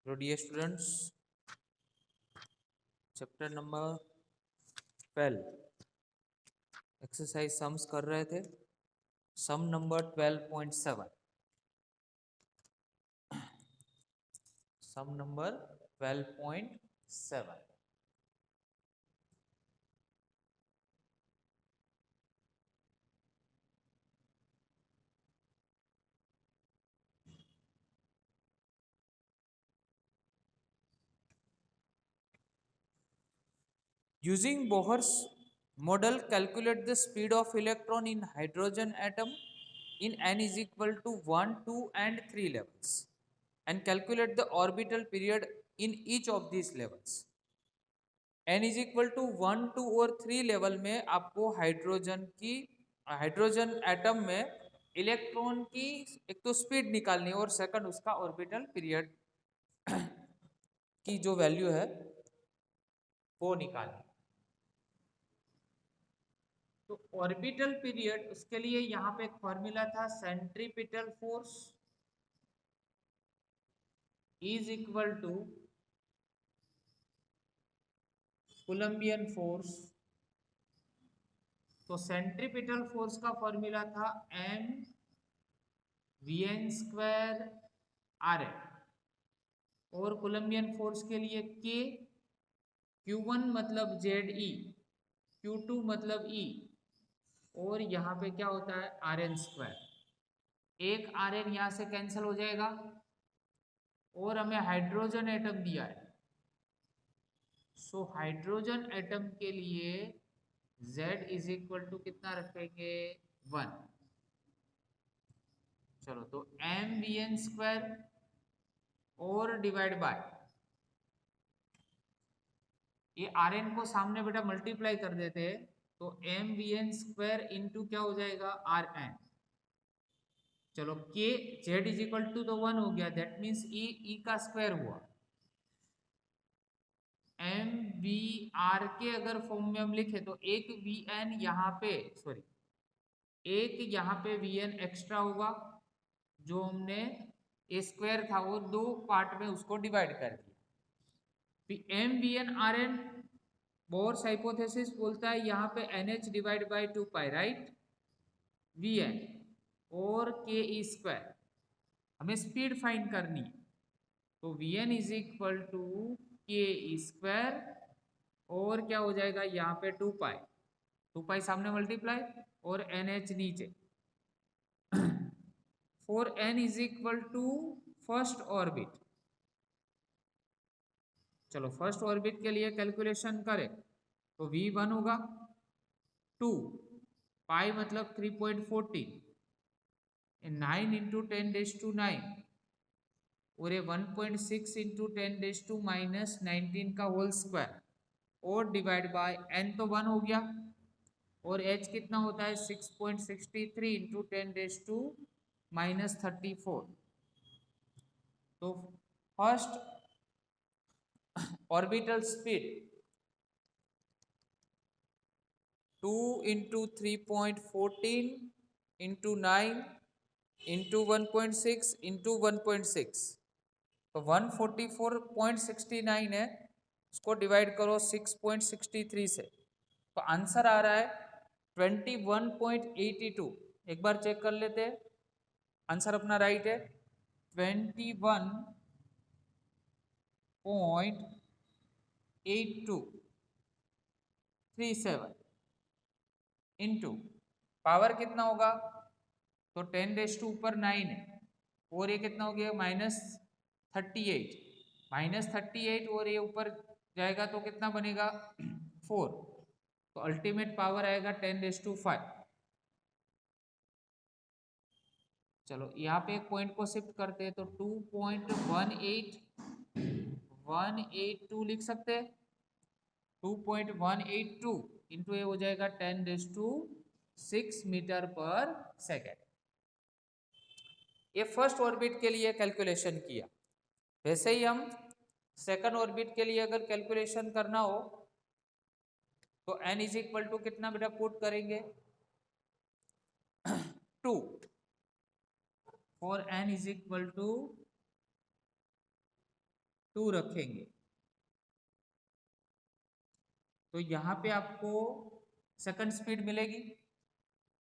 तो dear students, chapter number 12 exercise sums कर रहे थे। Sum number 12.7, sum number 12.7। Using Bohr's model, calculate the speed of electron in hydrogen atom in n is equal to 1, 2 and 3 levels, and calculate the orbital period in each of these levels. n is equal to 1, 2 और 3 level में आपको hydrogen atom में electron की एक तो speed निकालनी है और सेकंड उसका ऑर्बिटल पीरियड की जो वैल्यू है वो निकालनी। तो ऑर्बिटल पीरियड, उसके लिए यहाँ पे एक फॉर्मूला था, centripetal force is equal to coulombian force. तो सेंट्रीपिटल फोर्स का फॉर्मूला था m vn square R N, और कोलंबियन फोर्स के लिए k, q1 मतलब जेड ई, q2 मतलब e, और यहाँ पे क्या होता है आर एन स्क्वायर। एक आर एन यहाँ से कैंसिल हो जाएगा और हमें हाइड्रोजन एटम दिया है। सो हाइड्रोजन एटम के लिए z इज इक्वल टू कितना रखेंगे 1। चलो, तो एम वी एन स्क्वायर और डिवाइड बाय ये आर एन को सामने बेटा मल्टीप्लाई कर देते हैं, तो M V N square into क्या हो जाएगा आर एन। चलो, के जेड इज इक्वल टू तो 1 हो गया, दैट मीन्स ई का स्क्वायर हुआ। एम वी आर के अगर फॉर्म में हम लिखे तो एक वी एन यहाँ पे, सॉरी, एक यहाँ पे वी एन एक्स्ट्रा होगा, जो हमने ए स्क्वायर था वो दो पार्ट में उसको डिवाइड कर दिया। M V N R N Bohr's hypothesis बोलता है यहाँ पे N H divide by 2 pi, right, V N और के ई स्क्वायर। हमें स्पीड फाइंड करनी है, तो V N is equal to K E square और क्या हो जाएगा यहाँ पे 2 पाई, 2 पाई सामने मल्टीप्लाई और एन एच नीचे। For N is equal to first orbit. चलो, फर्स्ट ऑर्बिट के लिए कैलकुलेशन करें तो v1 होगा 2 पाई मतलब 3.14, 9 इंटू 10⁻⁹ और ये 1.6 इंटू 10⁻⁻19 का होल स्क्वायर और डिवाइड बाय n तो 1 हो गया और h कितना होता है 6.63 इंटू 10⁻34। तो first orbital speed 2 into 3.14 into 9 into 1.6 into 1.6, तो 144.69 है, उसको डिवाइड करो 6.63 से, तो आंसर आ रहा है 21.82। एक बार चेक कर लेते हैं, आंसर अपना राइट है 21.8237 इंटू पावर कितना होगा, तो 10 ऊपर 9 है और ये कितना हो गया -38, -38 और ये ऊपर जाएगा तो कितना बनेगा 4, तो अल्टीमेट पावर आएगा 10⁵। चलो, यहाँ पे एक पॉइंट को शिफ्ट करते हैं तो 2.18182 लिख सकते हैं। 2.182 इंटू ये हो जाएगा 10⁶ मीटर पर सेकेंड। ये फर्स्ट ऑर्बिट के लिए कैलकुलेशन किया। वैसे ही हम सेकंड ऑर्बिट के लिए अगर कैलकुलेशन करना हो तो n इज इक्वल टू कितना बेटा पुट करेंगे 2, for n is equal to 2 रखेंगे तो यहाँ पे आपको सेकंड स्पीड मिलेगी।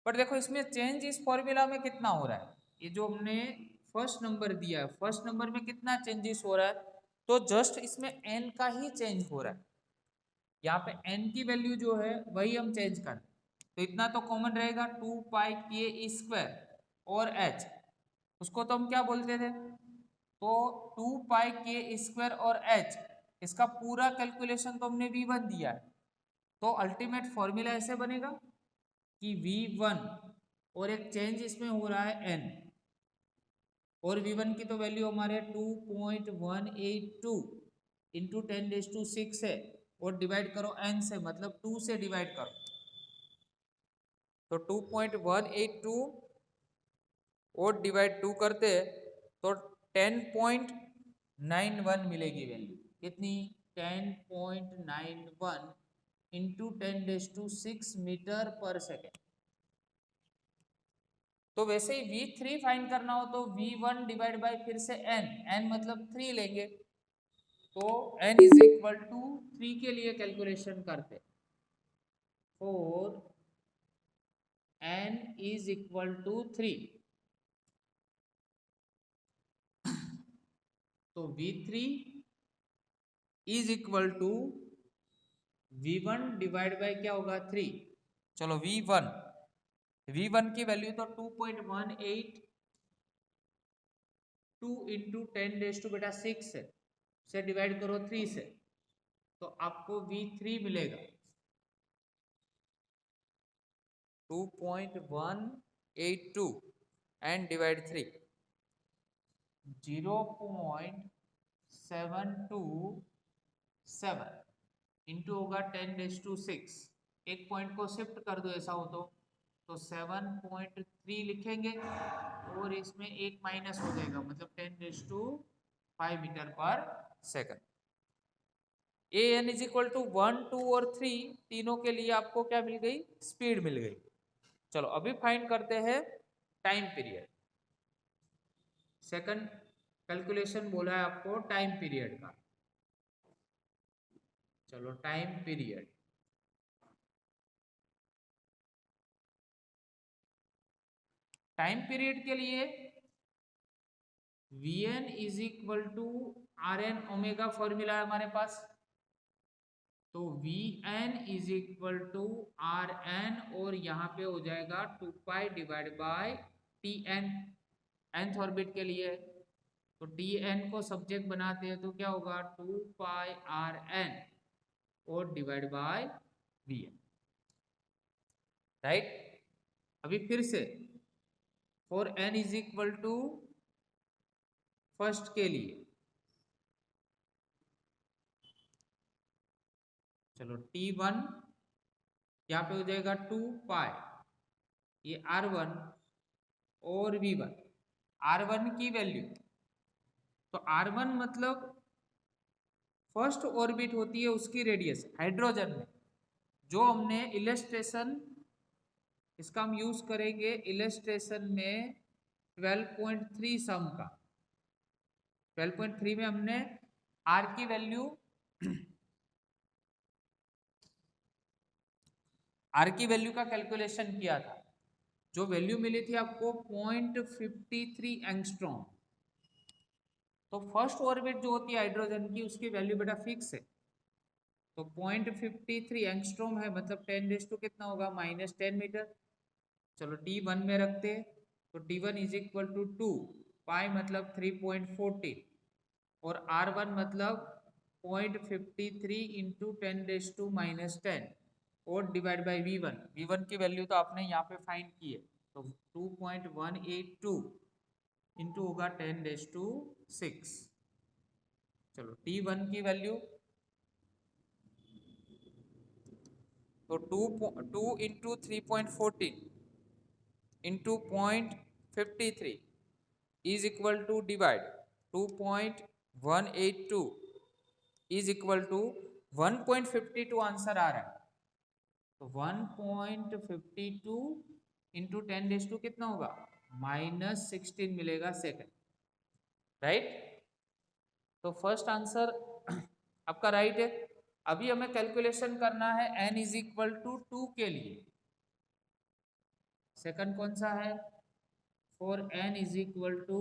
पर देखो इसमें चेंज इस फॉर्मूला में कितना हो रहा है, ये जो हमने फर्स्ट नंबर दिया है, फर्स्ट नंबर में कितना चेंजेस हो रहा है, तो जस्ट इसमें n का ही चेंज हो रहा है। यहाँ पे n की वैल्यू जो है वही हम चेंज कर, तो इतना तो कॉमन रहेगा 2 पाई के स्क्वायर और h, उसको तो हम क्या बोलते थे, तो 2 पाई के स्क्वायर और h, इसका पूरा कैलकुलेशन तो हमने v1 दिया है, तो अल्टीमेट फॉर्मूला ऐसे बनेगा कि v1 और एक चेंज इसमें हो रहा है n, और v1 की तो वैल्यू हमारे 2.182 इंटू 10⁶ है, और डिवाइड करो n से, मतलब 2 से डिवाइड करो, तो 2.182 और डिवाइड 2 करते तो 10.91 मिलेगी वैल्यू, कितनी 10.91 इंटू 10⁶ मीटर पर सेकेंड। तो वैसे ही v3 फाइंड करना हो तो v1 डिवाइड बाय फिर से n मतलब 3 लेंगे, तो n इज इक्वल टू 3 के लिए कैलकुलेशन करते, और n इज इक्वल टू 3, तो v3 is equal to v1 divide by क्या होगा 3, चलो v1 की वैल्यू तो 2.182 इंटू 10⁶ है, से डिवाइड करो 3 से, तो आपको v3 मिलेगा 2.182 एंड डिवाइड 3 0.727 इंटू होगा 10⁶, एक पॉइंट को शिफ्ट कर दो ऐसा हो तो 7.3 लिखेंगे, और इसमें एक माइनस हो जाएगा, मतलब 10⁵ metre per second. an is equal to 1, 2 और 3 तीनों के लिए आपको क्या मिल गई, स्पीड मिल गई। चलो अभी फाइंड करते हैं टाइम पीरियड। सेकंड कैलकुलेशन बोला है आपको टाइम पीरियड का, चलो टाइम पीरियड, टाइम पीरियड के लिए Vn is equal to Rn omega formula है हमारे पास, तो Vn is equal to Rn, और यहाँ पे हो जाएगा 2 pi divide by Tn, nth orbit के लिए, तो Tn को सब्जेक्ट बनाते हैं तो क्या होगा 2 पाई Rn और डिवाइड बाय Vn, राइट। अभी फिर से for n is equal to first के लिए, चलो T1 यहाँ पे हो जाएगा 2 पाई, ये R1 और V1, R1 की वैल्यू, तो R1 मतलब फर्स्ट ऑर्बिट होती है उसकी रेडियस हाइड्रोजन में, जो हमने इलस्ट्रेशन, इसका हम यूज करेंगे इलस्ट्रेशन में 12.3 सम का, 12.3 में हमने R की वैल्यू का कैलकुलेशन किया था, जो वैल्यू मिली थी आपको 0.53 एंगस्ट्रॉम, तो फर्स्ट ऑर्बिट जो होती है हाइड्रोजन की उसकी वैल्यू बेटा फिक्स है, तो 0.53 एंगस्ट्रॉम है, मतलब 10⁻⁻ कितना होगा -10 मीटर। चलो T1 में रखते हैं, तो T1 इज इक्वल टू 2 पाई मतलब 3.40, और R1 मतलब 0.53 इंटू 10⁻⁻10 और डिवाइड बाई V1 की वैल्यू तो आपने यहाँ पे फाइंड की है, तो 2.182 इंटू होगा 10⁻⁶। चलो T1 की वैल्यू तो 2 into 3.14 into 0.53 is equal to divide 2.182 is equal to 1.52 answer आ रहा है, तो 1.52 इंटू 10⁻² कितना होगा -16 मिलेगा सेकंड, राइट। तो फर्स्ट आंसर आपका राइट है। अभी हमें कैलकुलेशन करना है n इज इक्वल टू 2 के लिए। सेकंड कौन सा है? For n is equal to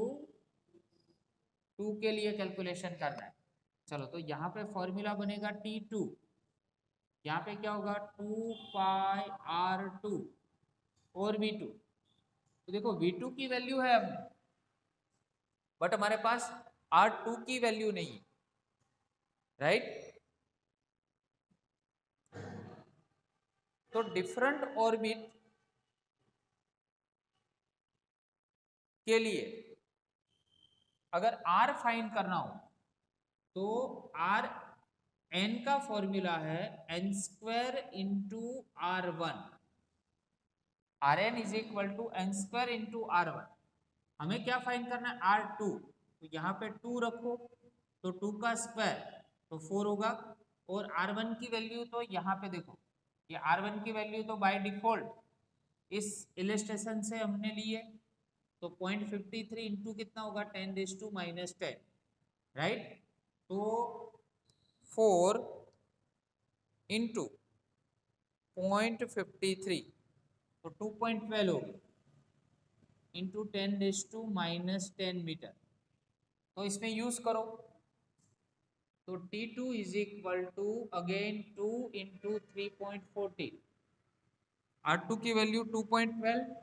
2 के लिए कैलकुलेशन करना है। चलो तो यहाँ पे फॉर्मूला बनेगा T2, यहाँ पे क्या होगा 2 पाई R2 और V2। तो देखो V2 की वैल्यू है हमने, बट हमारे पास R2 की वैल्यू नहीं है, राइट? तो डिफरेंट ऑर्बिट के लिए अगर R फाइंड करना हो तो R n का फॉर्मूला है n square into R1। Rn is equal to N square into R1। हमें क्या फाइंड करना है? R2। तो यहाँ पे 2 रखो तो 2 का स्क्वायर तो 4 होगा, और R1 की वैल्यू तो यहाँ पे देखो, ये R1 की वैल्यू तो बाय डिफॉल्ट इस इलस्ट्रेशन से हमने लिए, तो 0.53 इंटू कितना होगा 10⁻⁻10, राइट? तो 4 इंटू 0.53 तो 2.12 होगी इंटू 10⁻⁻10 मीटर। तो इसमें यूज करो तो T2 is equal to again 2 into 3.40, R2 की वैल्यू 2.12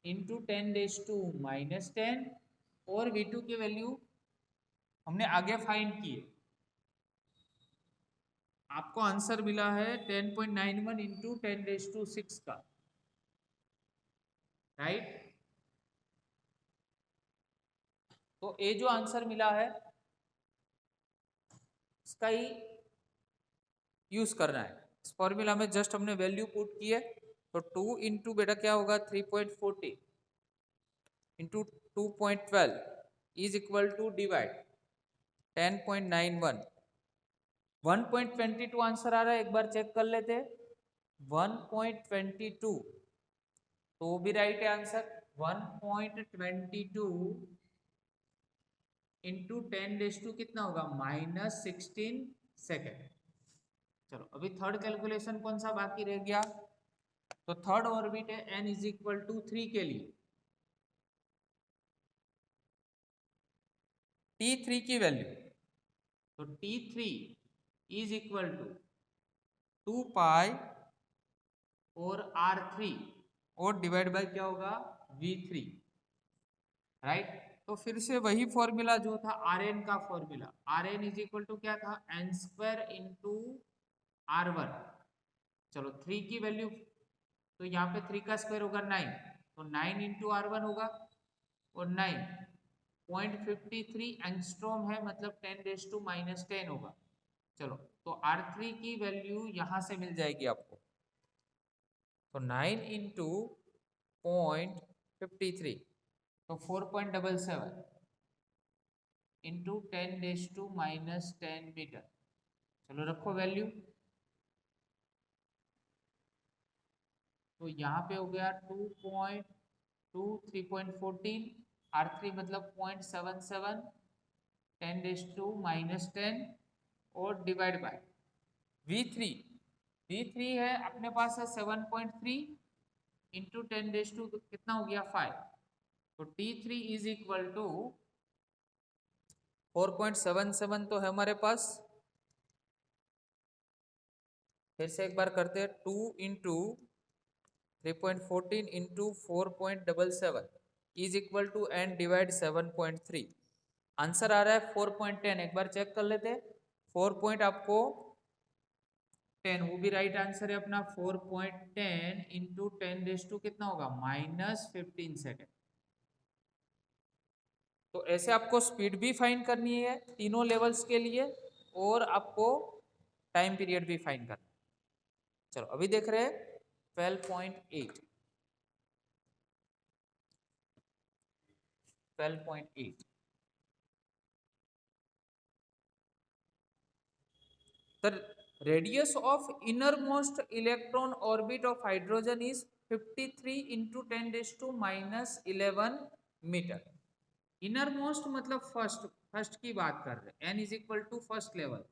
इंटू 10⁻⁻10 और V2 की वैल्यू हमने आगे फाइंड की है। आपको आंसर मिला है 10.91 इंटू 10⁻6 का, राइट? तो ये जो आंसर मिला है इसका ही यूज करना है। इस फॉर्मूला में जस्ट हमने वैल्यू पुट की है, तो 2 इंटू बेटा क्या होगा 3.40 into 2.12 is equal to divide 10.91। 1.22 answer आ रहा है, एक बार चेक कर लेते। 1.22 तो वो भी राइट है आंसर। 1.22 इंटू 10⁻² कितना होगा -16 सेकेंड। चलो अभी थर्ड कैलकुलेशन कौन सा बाकी रह गया? तो थर्ड ऑर्बिट है n इज इक्वल टू 3 के लिए। T3 की वैल्यू, तो T3 इज इक्वल टू 2 पाई और R3 और डिवाइड बाय क्या होगा V3, राइट? तो फिर से वही फॉर्मूला जो था Rn का formula, Rn is equal to क्या था n स्क्वायर इंटू R1। चलो 3 की वैल्यू, तो यहाँ पे 3 का स्क्वायर होगा 9, तो 9 इंटू R1 होगा, और 9.53 एंगस्ट्रॉम है, मतलब 10⁻⁻10 होगा। चलो तो R3 की वैल्यू यहाँ से मिल जाएगी आपको, तो 9 इंटू 0.53 तो 4.77 इंटू 10⁻⁻10 मीटर। चलो रखो वैल्यू, तो यहाँ पे हो गया 2.2 3.14, R3 मतलब 0.77 10⁻⁻10 और डिवाइड बाय V3। V3 है अपने पास है 7.3 इंटू 10⁻² कितना हो गया 5, तो T3 इज इक्वल टू 4.77 तो है हमारे पास। फिर से एक बार करते हैं, 2 into 3.14 into 4.77 is equal to n divide 7.3। Answer आ रहा है 4.10। एक बार चेक कर लेते, 4 आपको 10 वो भी राइट आंसर है अपना। 4.10 इंटू 10⁻² कितना होगा -15 सेकेंड। तो ऐसे आपको स्पीड भी फाइंड करनी है तीनों लेवल्स के लिए, और आपको टाइम पीरियड भी फाइंड करना है। चलो अभी देख रहे हैं 12.8। 12.8 The radius of innermost electron orbit of hydrogen is 53 into 10⁻⁻11 मीटर। इनरमोस्ट मतलब फर्स्ट, फर्स्ट की बात कर रहे हैं, n is equal to first level.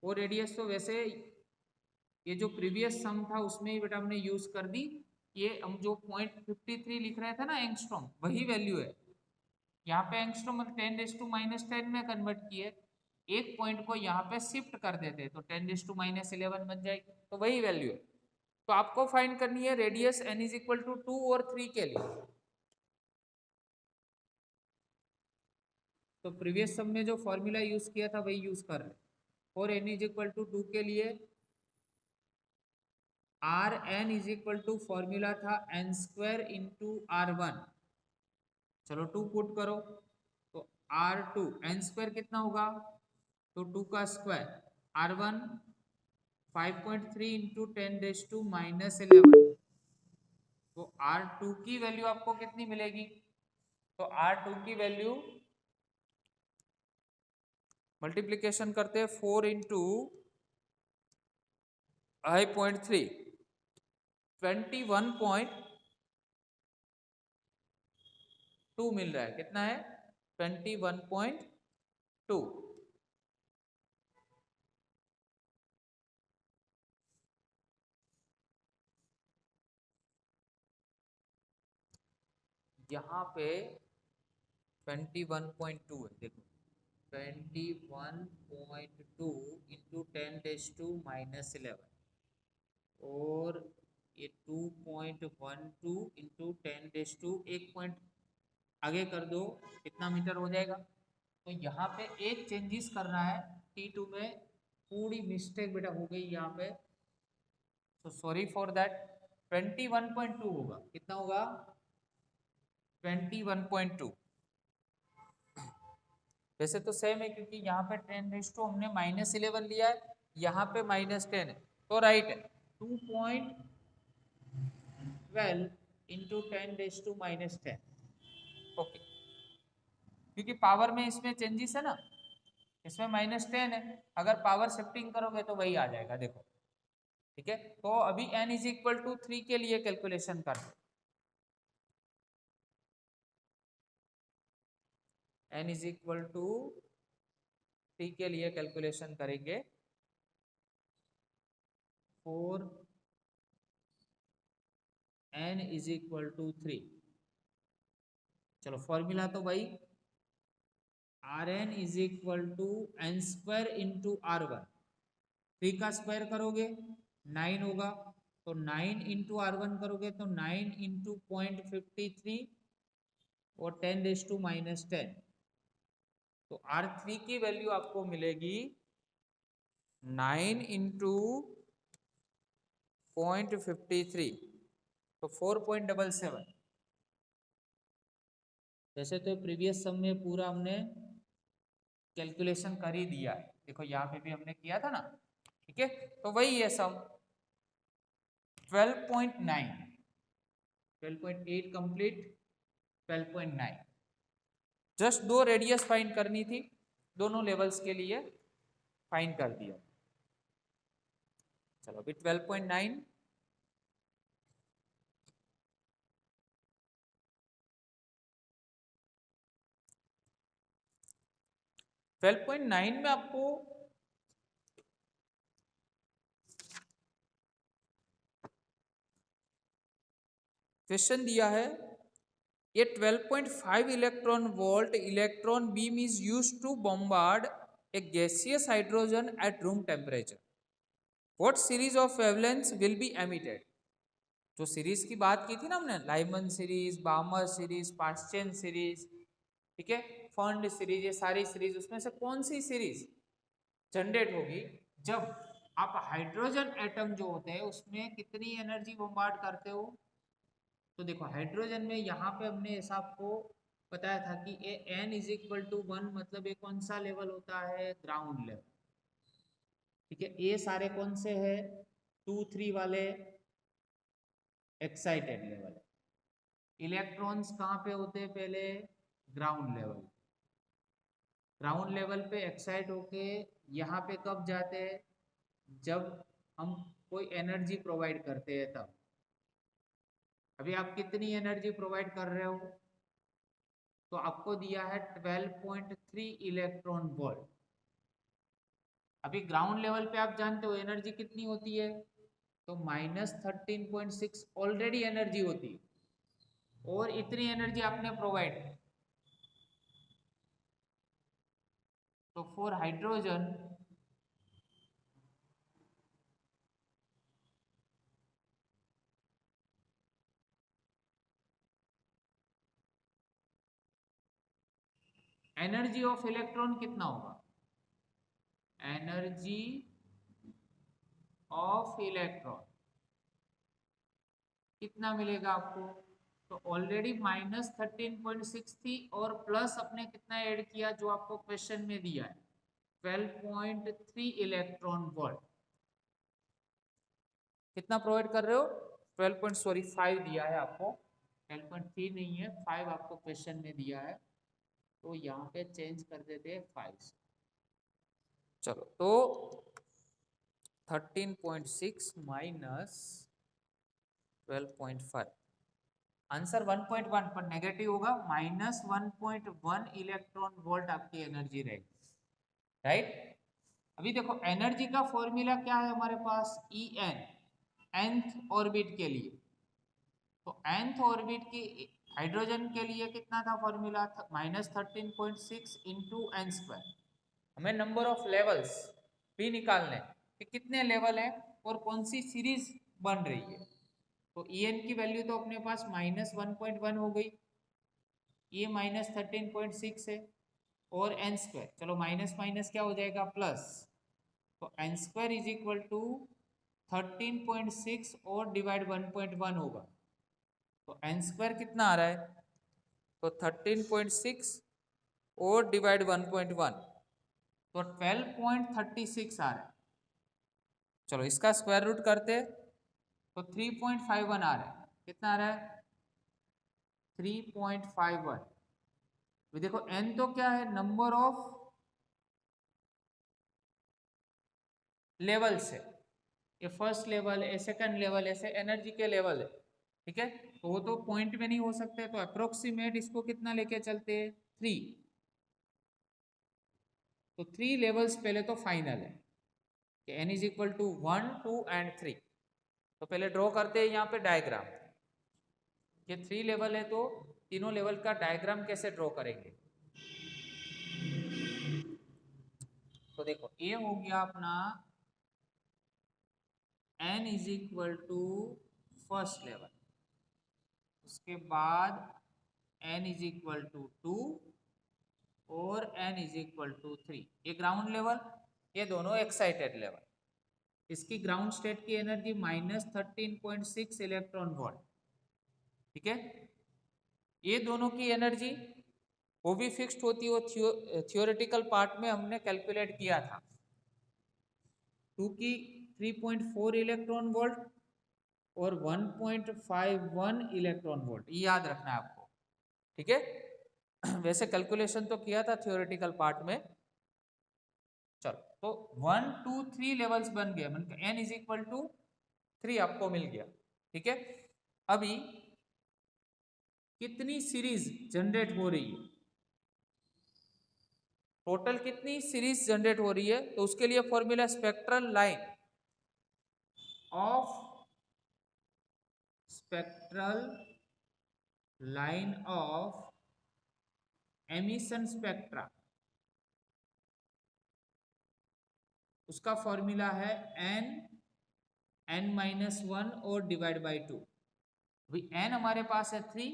वो रेडियस तो वैसे ये जो प्रीवियस सम था उसमें ही बेटा हमने यूज कर दी। ये हम जो 0.53 लिख रहे थे ना एंगस्ट्रॉम, वही वैल्यू है यहाँ पे। एंगस्ट्रॉम 10⁻⁻10 में कन्वर्ट किए, एक पॉइंट को यहाँ पे शिफ्ट कर देते तो 10⁻11 बन जाएगी, तो वही वैल्यू है। तो आपको फाइंड करनी है radius n is equal to 2 और 3 के लिए। तो प्रीवियस सम में जो फॉर्मूला यूज किया था वही यूज कर रहे हैं। और n इज इक्वल टू 2 के लिए R N is equal to formula था n² इंटू r1। चलो 2 पुट करो तो r2 n² कितना होगा, तो 2 का स्क्वायर, r1 5.3 इंटू 10⁻⁻11। तो r2 की वैल्यू आपको कितनी मिलेगी, तो r2 की वैल्यू मल्टीप्लीकेशन करते हैं 4 इंटू 5.3 21.2 मिल रहा है। कितना है, 21.2। यहाँ पे 21.2 है, देखो 21.2 इंटू 10⁻⁻11 और ये 2.12 इंटू 10⁻, एक पॉइंट आगे कर दो, कितना मीटर हो जाएगा। तो यहाँ पे एक चेंजेस करना है, T2 में थोड़ी मिस्टेक बेटा हो गई यहाँ पे, तो सॉरी फॉर दैट। 21.2 होगा, कितना होगा 21.2। वैसे तो सेम है क्योंकि यहाँ पे 10⁻, हमने -11 लिया है, यहाँ पे -10 है, तो राइट है। 2.12 इंटू 10⁻⁻10। ओके, क्योंकि पावर में इसमें चेंजेस है ना, इसमें -10 है, अगर पावर शिफ्टिंग करोगे तो वही आ जाएगा, देखो ठीक है। तो अभी n इज इक्वल टू 3 के लिए कैलकुलेशन कर लो। n इज इक्वल टू 3 के लिए कैलकुलेशन करेंगे। 4 n इज इक्वल टू 3। चलो फॉर्मूला तो भाई R N is equal to n² into r1। 3 का स्क्वायर करोगे 9 होगा, तो 9 इंटू r1 करोगे तो 9 इंटू 0.53 और 10⁻⁻10। तो R3 की वैल्यू आपको मिलेगी 9 इंटू 0.53, तो 4.77। वैसे तो प्रीवियस सम में पूरा हमने कैलकुलेशन कर ही दिया है, देखो यहाँ पे भी हमने किया था ना, ठीक है। तो वही है सम 12.9, 12.8 कंप्लीट, 12.9। जस्ट दो रेडियस फाइंड करनी थी, दोनों लेवल्स के लिए फाइंड कर दिया। चलो अभी 12.9 12.9 में आपको क्वेश्चन दिया है, ये 12.5 electron volt electron beam is used to bombard a gaseous hydrogen at room temperature. What series of wavelengths will be emitted. जो सीरीज की बात की थी ना हमने, Lyman series, Balmer series, Paschen series, ठीक है, फंड सीरीज, ये सारी सीरीज, उसमें से कौन सी सीरीज जनरेट होगी जब आप हाइड्रोजन एटम जो होते हैं उसमें कितनी एनर्जी बॉम्बार्ड करते हो। तो देखो हाइड्रोजन में यहाँ पे हमने ऐसा आपको बताया था कि ए n इज इक्वल टू 1, मतलब ये कौन सा लेवल होता है, ग्राउंड लेवल, ठीक है। ये सारे कौन से है, 2 3 वाले एक्साइटेड लेवल। इलेक्ट्रॉन्स कहाँ पे होते हैं, पहले ग्राउंड लेवल। ग्राउंड लेवल पे एक्साइट होके यहाँ पे कब जाते हैं, जब हम कोई एनर्जी प्रोवाइड करते हैं तब। अभी आप कितनी एनर्जी प्रोवाइड कर रहे हो, तो आपको दिया है 12.3 इलेक्ट्रॉन वोल्ट। अभी ग्राउंड लेवल पे आप जानते हो एनर्जी कितनी होती है, तो -13.6 ऑलरेडी एनर्जी होती है और इतनी एनर्जी आपने प्रोवाइड की। तो for hydrogen energy of electron कितना होगा, एनर्जी ऑफ इलेक्ट्रॉन कितना मिलेगा आपको, तो ऑलरेडी -13.6 थी और प्लस अपने कितना ऐड किया जो आपको क्वेश्चन में दिया है 12.3 इलेक्ट्रॉन वोल्ट। कितना प्रोवाइड कर रहे हो, 5 दिया है आपको, 12.3 नहीं है 5 आपको क्वेश्चन में दिया है, तो यहाँ पे चेंज कर देते हैं 5। चलो तो 13.6 माइनस 12.5, आंसर 1.1 पर नेगेटिव होगा, -1.1 इलेक्ट्रॉन वोल्ट आपकी एनर्जी रहेगी, राइट। अभी देखो एनर्जी का फॉर्मूला क्या है हमारे पास, En, nth ऑर्बिट के लिए, तो nth ऑर्बिट की हाइड्रोजन के लिए कितना था फॉर्मूला, -13.6 इंटू एन स्क्वायर। हमें नंबर ऑफ लेवल्स भी निकालने कि कितने लेवल है और कौन सी सीरीज बन रही है। तो En की वैल्यू तो अपने पास -1.1 हो गई, ये -13.6 है और एन स्क्वायर, चलो माइनस माइनस क्या हो जाएगा प्लस, तो N square is equal to 13.6 और डिवाइड 1.1 होगा, तो एन स्क्वायर कितना आ रहा है, तो 13.6 और डिवाइड 1.1 तो 12.36 आ रहा है। चलो इसका स्क्वायर रूट करते तो 3.51 आ रहा है, कितना आ रहा है 3.51। देखो n तो क्या है, नंबर ऑफ लेवल्स है, ये फर्स्ट लेवल है, सेकंड लेवल, ऐसे एनर्जी के लेवल है, ठीक है। तो वो तो पॉइंट में नहीं हो सकते, तो अप्रोक्सीमेट इसको कितना लेके चलते हैं 3, तो 3 लेवल्स पहले तो फाइनल है कि n is equal to 1, 2 and 3। तो पहले ड्रॉ करते हैं यहाँ पे डायग्राम, ये 3 लेवल है तो तीनों लेवल का डायग्राम कैसे ड्रॉ करेंगे। तो देखो ये हो गया अपना n is equal to first level, उसके बाद n इज इक्वल टू 2 और n इज इक्वल टू 3, ये ग्राउंड लेवल, ये दोनों एक्साइटेड लेवल। इसकी ग्राउंड स्टेट की एनर्जी -13.6 इलेक्ट्रॉन वोल्ट, ठीक है। ये दोनों की एनर्जी वो भी फिक्स्ड होती है, वो थियोरेटिकल पार्ट में हमने कैलकुलेट किया था, 2 की 3.4 इलेक्ट्रॉन वोल्ट और 1.51 इलेक्ट्रॉन वोल्ट, ये याद रखना है आपको, ठीक है। वैसे कैलकुलेशन तो किया था थियोरेटिकल पार्ट में। चलो तो 1, 2, 3 लेवल्स बन गए, मतलब n इज इक्वल टू 3 आपको मिल गया, ठीक है। अभी कितनी सीरीज जनरेट हो रही है, टोटल कितनी सीरीज जनरेट हो रही है, तो उसके लिए formula spectral line of emission spectra, उसका फॉर्मूला है n-1 और डिवाइड बाई 2। अभी n हमारे पास है 3,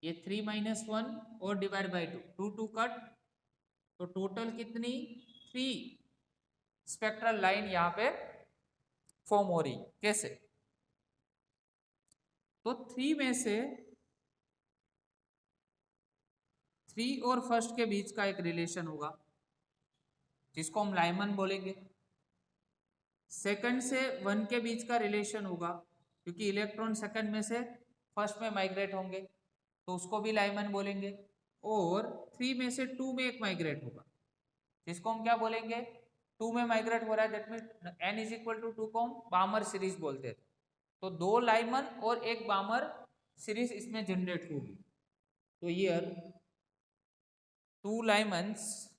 ये 3-1 और डिवाइड बाई 2, 2 कट, तो टोटल कितनी 3 स्पेक्ट्रल लाइन यहाँ पे फॉर्म हो रही, कैसे, तो 3 में से 3 और फर्स्ट के बीच का एक रिलेशन होगा जिसको हम लाइमन बोलेंगे, सेकंड से 1 के बीच का रिलेशन होगा क्योंकि इलेक्ट्रॉन सेकंड में से फर्स्ट में माइग्रेट होंगे तो उसको भी लाइमन बोलेंगे, और 3 में से 2 में एक माइग्रेट होगा जिसको हम क्या बोलेंगे, 2 में माइग्रेट हो रहा है, that mean n is equal to 2 को हम बामर सीरीज बोलते थे, तो 2 लाइमन और एक बामर सीरीज इसमें जनरेट होगी। तो here 2 lemons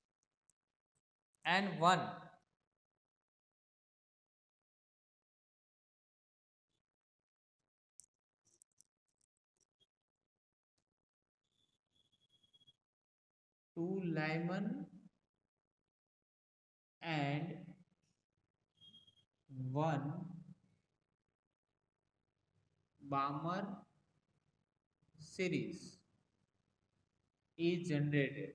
and 1 lemon and 1 Balmer series is generated.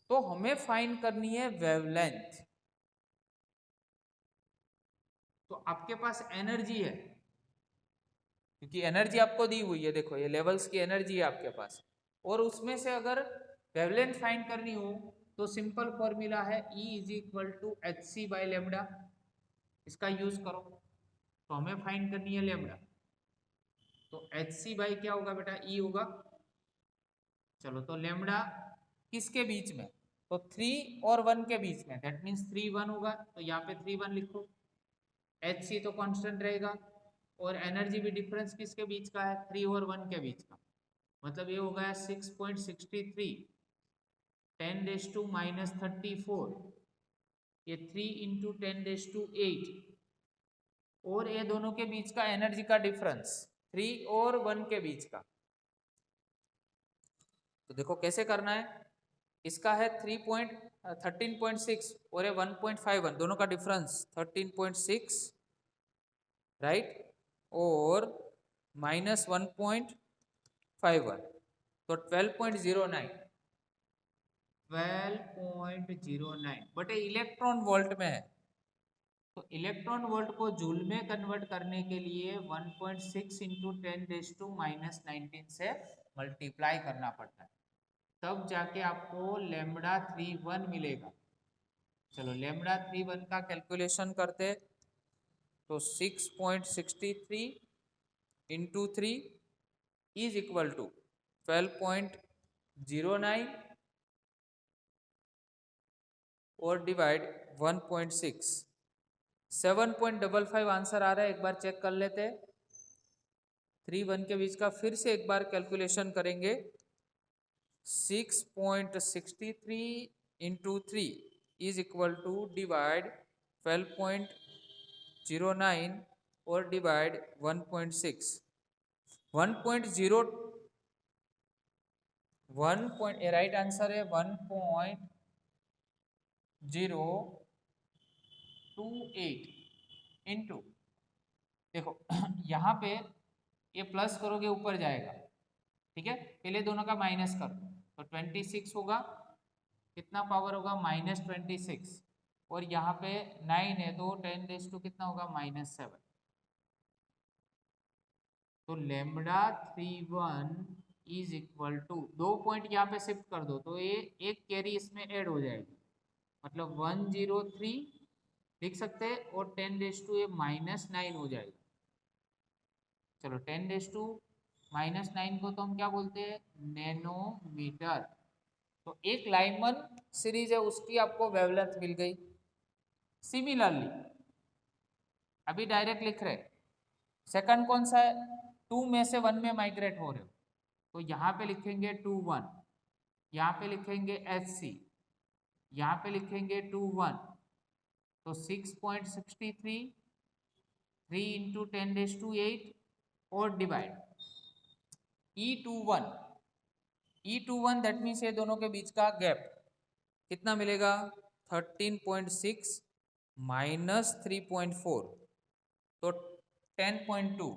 तो हमें फाइंड करनी है वेवलेंथ। तो आपके पास एनर्जी है, क्योंकि एनर्जी आपको दी हुई है, देखो ये लेवल्स की एनर्जी है आपके पास, और उसमें से अगर वेवलेंथ फाइंड करनी हो तो सिंपल फॉर्मूला है E is equal to H C by lambda, इसका यूज करो। तो हमें फाइंड करनी है लेमडा, तो एच सी बाई क्या होगा बेटा, E होगा। चलो तो लेमडा किसके बीच में, तो 3 और 1 के बीच में, दैट मीन्स 3 1 होगा, तो यहाँ पे 3 1 लिखो। एच सी तो कांस्टेंट रहेगा, और एनर्जी भी डिफरेंस किसके बीच का है, 3 और 1 के बीच का, मतलब ये हो गया 6.63 10⁻⁻34, ये 3 इंटू 10⁸8, और ये दोनों के बीच का एनर्जी का डिफरेंस 3 और 1 के बीच का। तो देखो कैसे करना है, इसका है 13.6 और ये 1.51, दोनों का डिफरेंस 13.6 राइट, और -1.51, तो 12.09, 12.09, बट ये इलेक्ट्रॉन वोल्ट में है। तो इलेक्ट्रॉन वोल्ट को जूल में कन्वर्ट करने के लिए 1.6 इंटू 10⁻⁻19 से मल्टीप्लाई करना पड़ता है, तब जाके आपको लेमडा 31 मिलेगा। चलो लेमडा 31 का कैलकुलेशन करते, तो 6.63 इंटू 3 इज इक्वल टू 12.09 और डिवाइड 1.6, 7.55 आंसर आ रहा है, एक बार चेक कर लेते। 3 1 के बीच का फिर से एक बार कैलकुलेशन करेंगे, 6.63 into 3 is equal to divide 12.09 और डिवाइड 1.6, 1.0 राइट आंसर है 1.028 इंटू, देखो यहाँ पे ये प्लस करोगे ऊपर जाएगा, ठीक है, पहले दोनों का माइनस कर दो, तो 26 होगा, कितना पावर होगा -26, और यहाँ पे 9 है तो 10 कितना होगा -7, तो lambda 31 is equal to, 2 point यहाँ पे शिफ्ट कर दो तो ये एक कैरी इसमें ऐड हो जाएगी, मतलब 103 लिख सकते हैं, और 10⁻⁻9 हो जाएगा। चलो 10⁻⁻9 को तो हम क्या बोलते हैं, नैनोमीटर। तो एक लाइमन सीरीज है उसकी आपको वेवलेंथ मिल गई। सिमिलरली अभी डायरेक्ट लिख रहे, सेकंड कौन सा है, 2 में से 1 में माइग्रेट हो रहे हो, तो यहाँ पे लिखेंगे 2 1, यहाँ पे लिखेंगे एच सी, यहाँ पे लिखेंगे 2 1, तो 6.63 3 इंटू 10⁸8 और divide E21, E21 that means ये दोनों के बीच का गैप कितना मिलेगा, 13.6 माइनस 3.4, तो 10.2,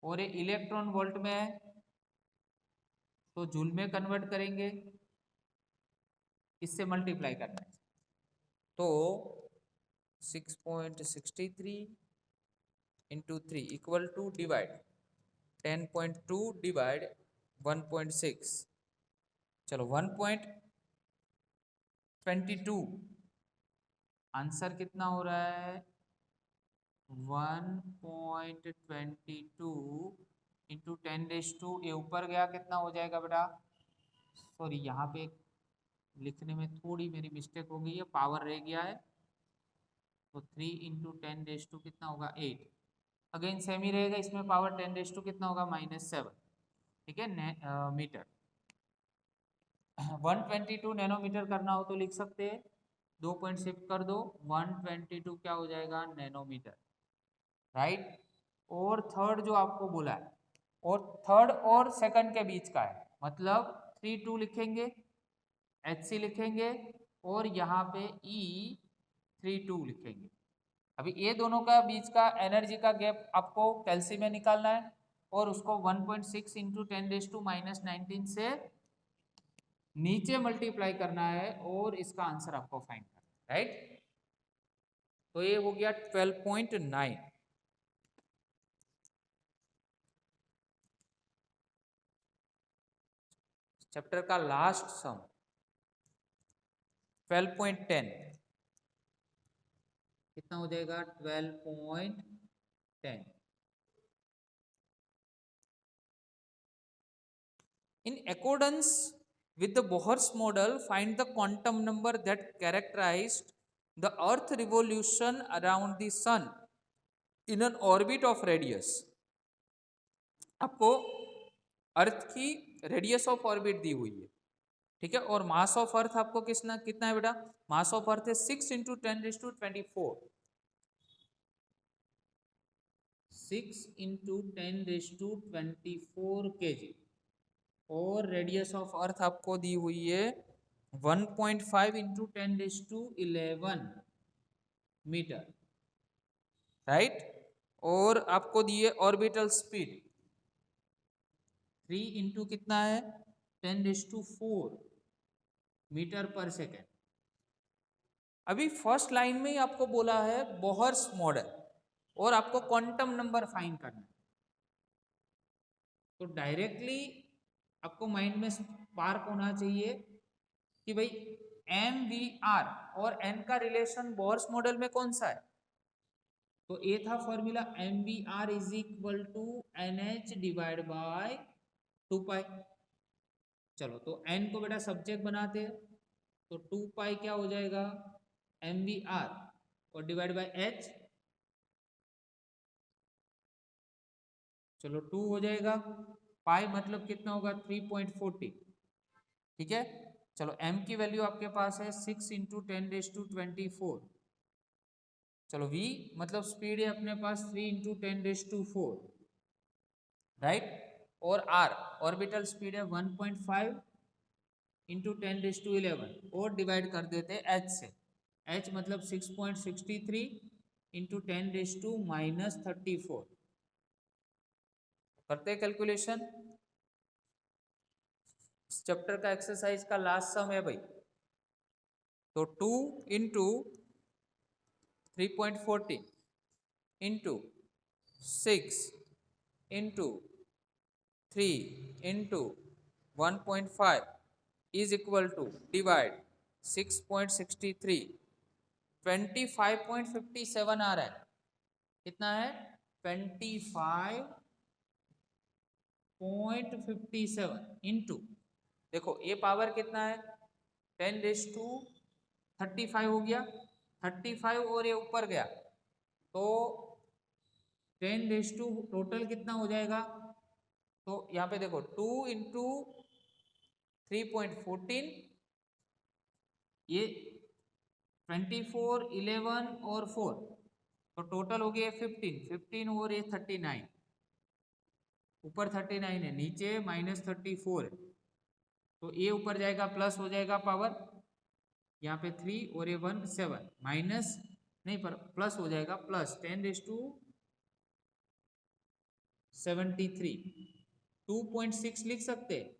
और ये इलेक्ट्रॉन वोल्ट में है तो जूल में कन्वर्ट करेंगे, इससे मल्टीप्लाई करना है, तो 6.63 into 3 equal to divide 10.2 divide 1.6, चलो 1.22, आंसर कितना हो रहा है 1.22 इंटू 10⁻, ये ऊपर गया कितना हो जाएगा बेटा, सॉरी यहाँ पे लिखने में थोड़ी मेरी मिस्टेक हो गई है, पावर रह गया है, तो 3 इंटू 10⁻, कितना होगा 8, अगेन सेम ही रहेगा, इसमें पावर 10 टू कितना होगा -7, ठीक है, मीटर। 122 नैनोमीटर करना हो तो लिख सकते हैं, 2 पॉइंट शिफ्ट कर दो, 122 क्या हो जाएगा नैनोमीटर, राइट। और थर्ड जो आपको बोला है, और थर्ड और सेकंड के बीच का है, मतलब 32 लिखेंगे, HC लिखेंगे, और यहाँ पे E32 लिखेंगे। अभी ये दोनों का बीच का एनर्जी का गैप आपको कैल्सी में निकालना है, और उसको 1.6 इंटू 10⁻⁻19 से नीचे मल्टीप्लाई करना है, और इसका आंसर आपको फाइंड करना है, राइट। तो ये हो गया 12.9। चैप्टर का लास्ट सम 12.10 कितना हो जाएगा 12.10। In accordance with the Bohr's model, find the quantum number that characterized the Earth revolution around the Sun in an orbit of radius। आपको अर्थ की रेडियस ऑफ ऑर्बिट दी हुई है, ठीक है, और मास ऑफ अर्थ आपको कितना है बेटा, मास ऑफ अर्थ है 6 इंटू 10⁻24, 6 इंटू 10⁻24 kg, और रेडियस ऑफ अर्थ आपको दी हुई है 1.5 इंटू 10⁻11 मीटर, राइट। और आपको दी है ऑर्बिटल स्पीड 3 इंटू कितना है 10⁻4 मीटर पर सेकेंड। अभी फर्स्ट लाइन में ही आपको बोला है बोहर्स मॉडल, और आपको क्वांटम नंबर फाइंड करना है, तो डायरेक्टली आपको माइंड में स्पार्क होना चाहिए कि भाई MVR और N का रिलेशन बोहर्स मॉडल में कौन सा है। तो ये था formula MVR is equal to NH divide by 2 pi. चलो तो N को बेटा सब्जेक्ट बनाते हैं, तो 2 पाई क्या हो जाएगा MVR और डिवाइड बाय H, चलो 2 हो जाएगा, पाई मतलब कितना होगा 3.40, ठीक है। चलो M की वैल्यू आपके पास है 6 इंटू 10⁻24, चलो V मतलब स्पीड है अपने पास 3 इंटू 10⁻4, राइट। और R ऑर्बिटल स्पीड है 1.5 इंटू 10⁻11, और डिवाइड कर देते हैं H से, H मतलब 6.63 इंटू 10⁻34, करते हैं कैलकुलेशन। चैप्टर का एक्सरसाइज का लास्ट सम है भाई, तो 2 into 3.40 into 6 into 3 into 1.5 is equal to divide 6.63, 25.57 आ रहा है, कितना है 25.57 इंटू, देखो ये पावर कितना है 10⁻35 हो गया, 35 और ये ऊपर गया तो 10 टोटल कितना हो जाएगा, तो यहाँ पे देखो 2 इंटू 3.14, ये 24, 11 और 4, तो टोटल हो गया 15 और ये 39, ऊपर 39 है नीचे -34 है, तो ये ऊपर जाएगा प्लस हो जाएगा पावर, यहाँ पे 3 और ये 1 7, माइनस नहीं पर प्लस हो जाएगा, प्लस 10⁻73, 2.6 लिख सकते,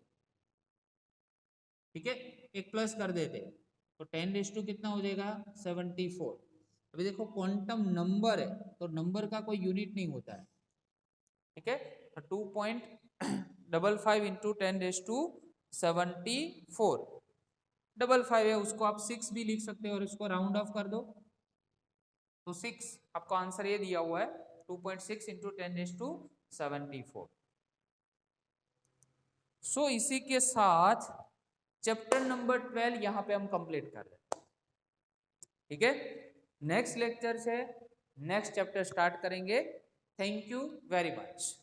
ठीक है, एक प्लस कर देते, तो 10 कितना हो जाएगा 74। अभी देखो क्वांटम नंबर है तो नंबर का कोई यूनिट नहीं होता है, ठीक है, तो 2.55 इंटू 10⁻74, 55 है उसको आप 6 भी लिख सकते हो और इसको राउंड ऑफ कर दो तो 6, आपको आंसर ये दिया हुआ है 2.6 इंटू 10⁻74। सो इसी के साथ चैप्टर नंबर 12 यहाँ पे हम कंप्लीट कर रहे हैं, ठीक है। नेक्स्ट लेक्चर से नेक्स्ट चैप्टर स्टार्ट करेंगे थैंक यू वेरी मच।